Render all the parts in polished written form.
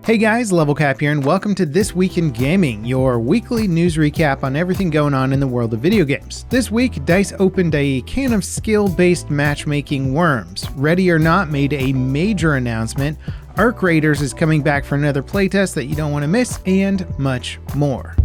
Hey guys, Level Cap here, and welcome to This Week in Gaming, your weekly news recap on everything going on in the world of video games. This week, DICE opened a can of skill-based matchmaking worms. Ready or Not made a major announcement, Arc Raiders is coming back for another playtest that you don't want to miss, and much more.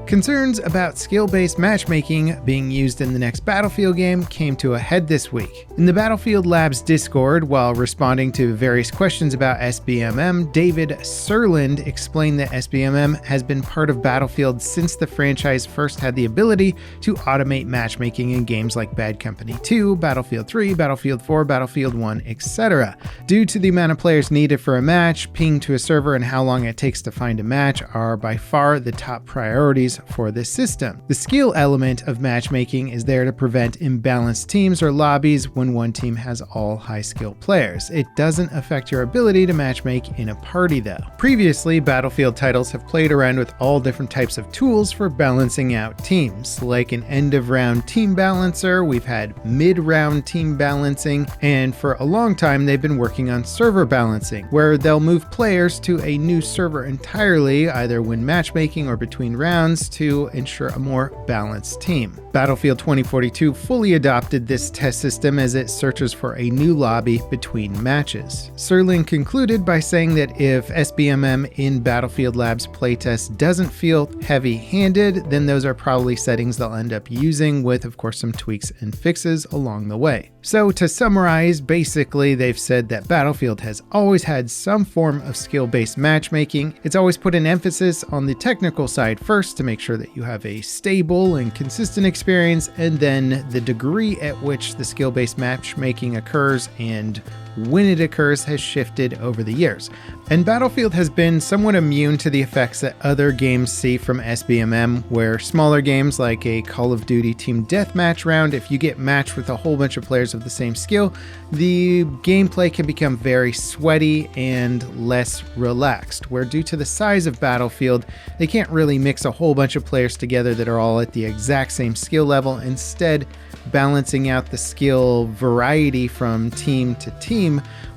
Concerns about skill-based matchmaking being used in the next Battlefield game came to a head this week. In the Battlefield Labs Discord, while responding to various questions about SBMM, David Serland explained that SBMM has been part of Battlefield since the franchise first had the ability to automate matchmaking in games like Bad Company 2, Battlefield 3, Battlefield 4, Battlefield 1, etc. Due to the amount of players needed for a match, ping to a server, and how long it takes to find a match are by far the top priorities for this system. The skill element of matchmaking is there to prevent imbalanced teams or lobbies when one team has all high skill players. It doesn't affect your ability to matchmake in a party though. Previously, Battlefield titles have played around with all different types of tools for balancing out teams, like an end of round team balancer, we've had mid-round team balancing, and for a long time they've been working on server balancing, where they'll move players to a new server entirely, either when matchmaking or between rounds, to ensure a more balanced team. Battlefield 2042 fully adopted this test system as it searches for a new lobby between matches. Serling concluded by saying that if SBMM in Battlefield Labs playtest doesn't feel heavy-handed, then those are probably settings they'll end up using with, of course, some tweaks and fixes along the way. So to summarize, basically they've said that Battlefield has always had some form of skill-based matchmaking. It's always put an emphasis on the technical side first to make sure that you have a stable and consistent experience, and then the degree at which the skill-based matchmaking occurs and when it occurs has shifted over the years. And Battlefield has been somewhat immune to the effects that other games see from SBMM, where smaller games like a Call of Duty team deathmatch round, if you get matched with a whole bunch of players of the same skill, the gameplay can become very sweaty and less relaxed, where due to the size of Battlefield, they can't really mix a whole bunch of players together that are all at the exact same skill level. Instead, balancing out the skill variety from team to team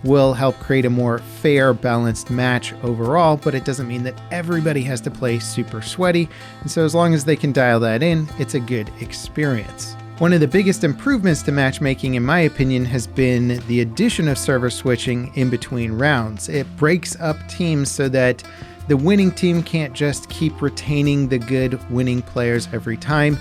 will help create a more fair, balanced match overall, but it doesn't mean that everybody has to play super sweaty, and so as long as they can dial that in, it's a good experience. One of the biggest improvements to matchmaking, in my opinion, has been the addition of server switching in between rounds. It breaks up teams so that the winning team can't just keep retaining the good winning players every time,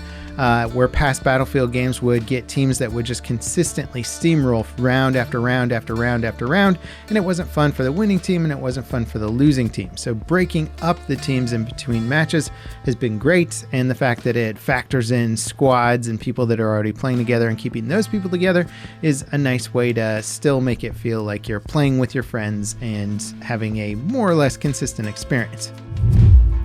where past Battlefield games would get teams that would just consistently steamroll round after round after round after round, and it wasn't fun for the winning team and it wasn't fun for the losing team. So breaking up the teams in between matches has been great, and the fact that it factors in squads and people that are already playing together and keeping those people together is a nice way to still make it feel like you're playing with your friends and having a more or less consistent experience.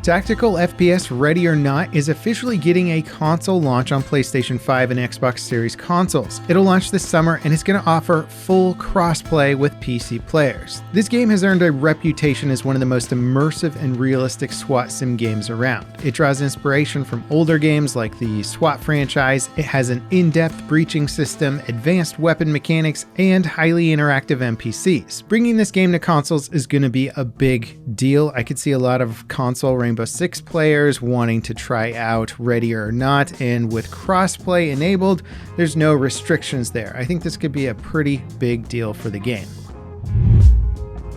Tactical FPS Ready or Not is officially getting a console launch on PlayStation 5 and Xbox Series consoles. It'll launch this summer and it's going to offer full crossplay with PC players. This game has earned a reputation as one of the most immersive and realistic SWAT sim games around. It draws inspiration from older games like the SWAT franchise. It has an in-depth breaching system, advanced weapon mechanics, and highly interactive NPCs. Bringing this game to consoles is going to be a big deal. I could see a lot of console Rainbow Six players wanting to try out Ready or Not, and with crossplay enabled, there's no restrictions there. I think this could be a pretty big deal for the game.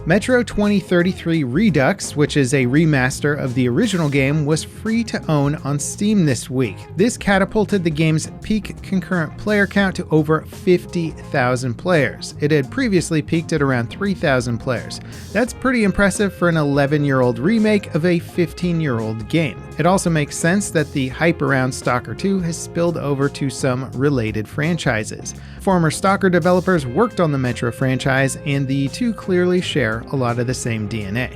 Metro 2033 Redux, which is a remaster of the original game, was free to own on Steam this week. This catapulted the game's peak concurrent player count to over 50,000 players. It had previously peaked at around 3,000 players. That's pretty impressive for an 11-year-old remake of a 15-year-old game. It also makes sense that the hype around Stalker 2 has spilled over to some related franchises. Former Stalker developers worked on the Metro franchise, and the two clearly share a lot of the same DNA.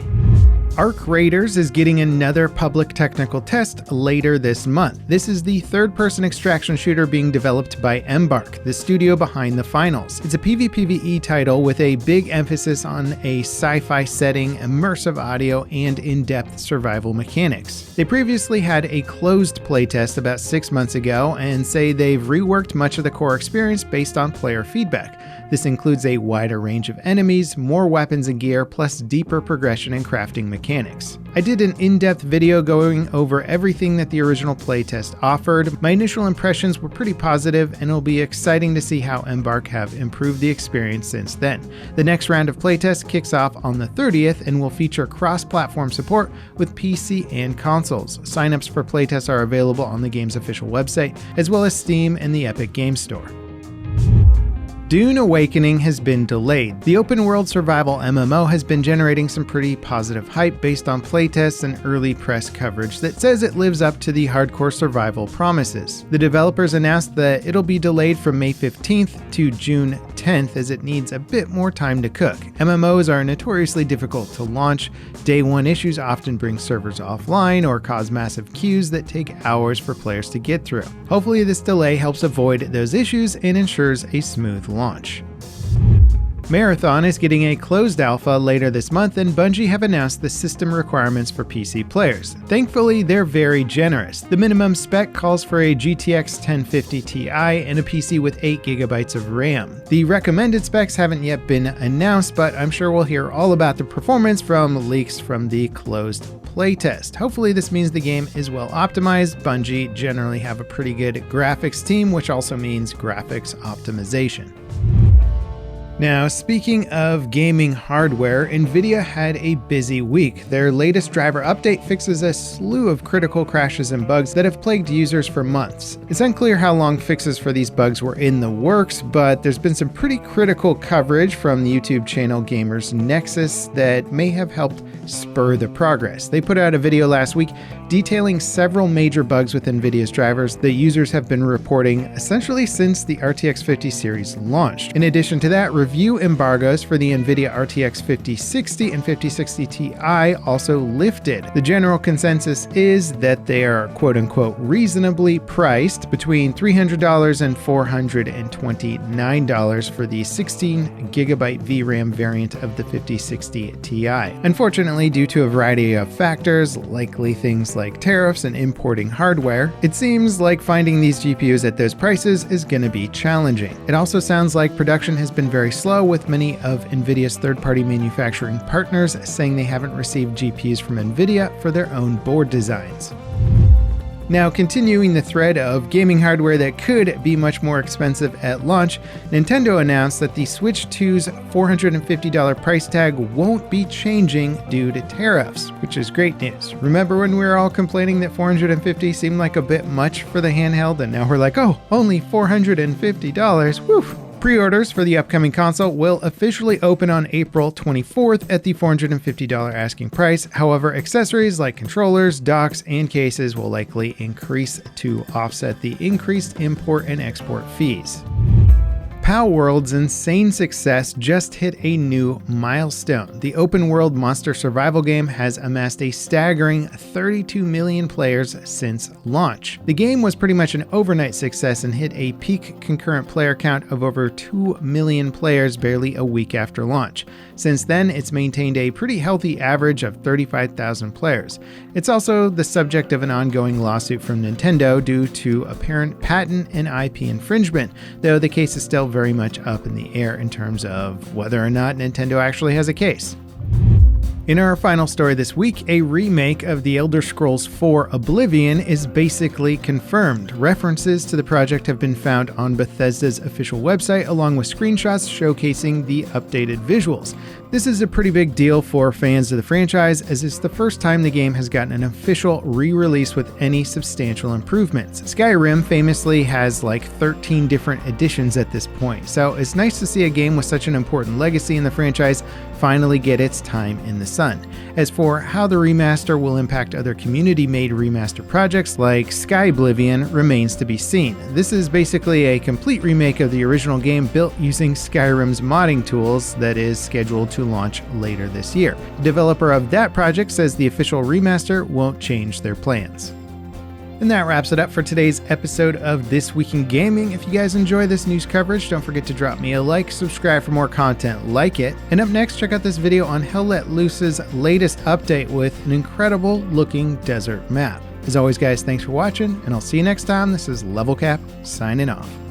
Arc Raiders is getting another public technical test later this month. This is the third-person extraction shooter being developed by Embark, the studio behind the finals. It's a PvPvE title with a big emphasis on a sci-fi setting, immersive audio, and in-depth survival mechanics. They previously had a closed playtest about 6 months ago and say they've reworked much of the core experience based on player feedback. This includes a wider range of enemies, more weapons and gear, plus deeper progression and crafting mechanics. I did an in-depth video going over everything that the original playtest offered. My initial impressions were pretty positive, and it'll be exciting to see how Embark have improved the experience since then. The next round of playtests kicks off on the 30th and will feature cross-platform support with PC and consoles. Signups for playtests are available on the game's official website, as well as Steam and the Epic Games Store. Dune Awakening has been delayed. The open-world survival MMO has been generating some pretty positive hype based on playtests and early press coverage that says it lives up to the hardcore survival promises. The developers announced that it'll be delayed from May 15th to June 10th as it needs a bit more time to cook. MMOs are notoriously difficult to launch. Day one issues often bring servers offline or cause massive queues that take hours for players to get through. Hopefully this delay helps avoid those issues and ensures a smooth launch. Marathon is getting a closed alpha later this month, and Bungie have announced the system requirements for PC players. Thankfully, they're very generous. The minimum spec calls for a GTX 1050 Ti and a PC with 8GB of RAM. The recommended specs haven't yet been announced, but I'm sure we'll hear all about the performance from leaks from the closed playtest. Hopefully this means the game is well optimized. Bungie generally have a pretty good graphics team, which also means graphics optimization. Now, speaking of gaming hardware, NVIDIA had a busy week. Their latest driver update fixes a slew of critical crashes and bugs that have plagued users for months. It's unclear how long fixes for these bugs were in the works, but there's been some pretty critical coverage from the YouTube channel Gamers Nexus that may have helped spur the progress. They put out a video last week detailing several major bugs with NVIDIA's drivers that users have been reporting essentially since the RTX 50 series launched. In addition to that, review embargoes for the NVIDIA RTX 5060 and 5060 Ti also lifted. The general consensus is that they are quote-unquote reasonably priced, between $300 and $429 for the 16GB VRAM variant of the 5060 Ti. Unfortunately, due to a variety of factors, likely things like tariffs and importing hardware, it seems like finding these GPUs at those prices is going to be challenging. It also sounds like production has been very slow, with many of NVIDIA's third-party manufacturing partners saying they haven't received GPUs from NVIDIA for their own board designs. Now, continuing the thread of gaming hardware that could be much more expensive at launch, Nintendo announced that the Switch 2's $450 price tag won't be changing due to tariffs, which is great news. Remember when we were all complaining that $450 seemed like a bit much for the handheld, and now we're like, oh, only $450, whew. Pre-orders for the upcoming console will officially open on April 24th at the $450 asking price. However, accessories like controllers, docks, and cases will likely increase to offset the increased import and export fees. Palworld's insane success just hit a new milestone. The open-world monster survival game has amassed a staggering 32 million players since launch. The game was pretty much an overnight success and hit a peak concurrent player count of over 2 million players barely a week after launch. Since then, it's maintained a pretty healthy average of 35,000 players. It's also the subject of an ongoing lawsuit from Nintendo due to apparent patent and IP infringement, though the case is still very much up in the air in terms of whether or not Nintendo actually has a case. In our final story this week, a remake of The Elder Scrolls IV Oblivion is basically confirmed. References to the project have been found on Bethesda's official website, along with screenshots showcasing the updated visuals. This is a pretty big deal for fans of the franchise, as it's the first time the game has gotten an official re-release with any substantial improvements. Skyrim famously has like 13 different editions at this point, so it's nice to see a game with such an important legacy in the franchise finally get its time in the sun. As for how the remaster will impact other community-made remaster projects like Oblivion remains to be seen. This is basically a complete remake of the original game built using Skyrim's modding tools that is scheduled to launch later this year. The developer of that project says the official remaster won't change their plans. And that wraps it up for today's episode of This Week in Gaming. If you guys enjoy this news coverage, don't forget to drop me a like, subscribe for more content like it. And up next, check out this video on Hell Let Loose's latest update with an incredible looking desert map. As always, guys, thanks for watching, and I'll see you next time. This is Level Cap signing off.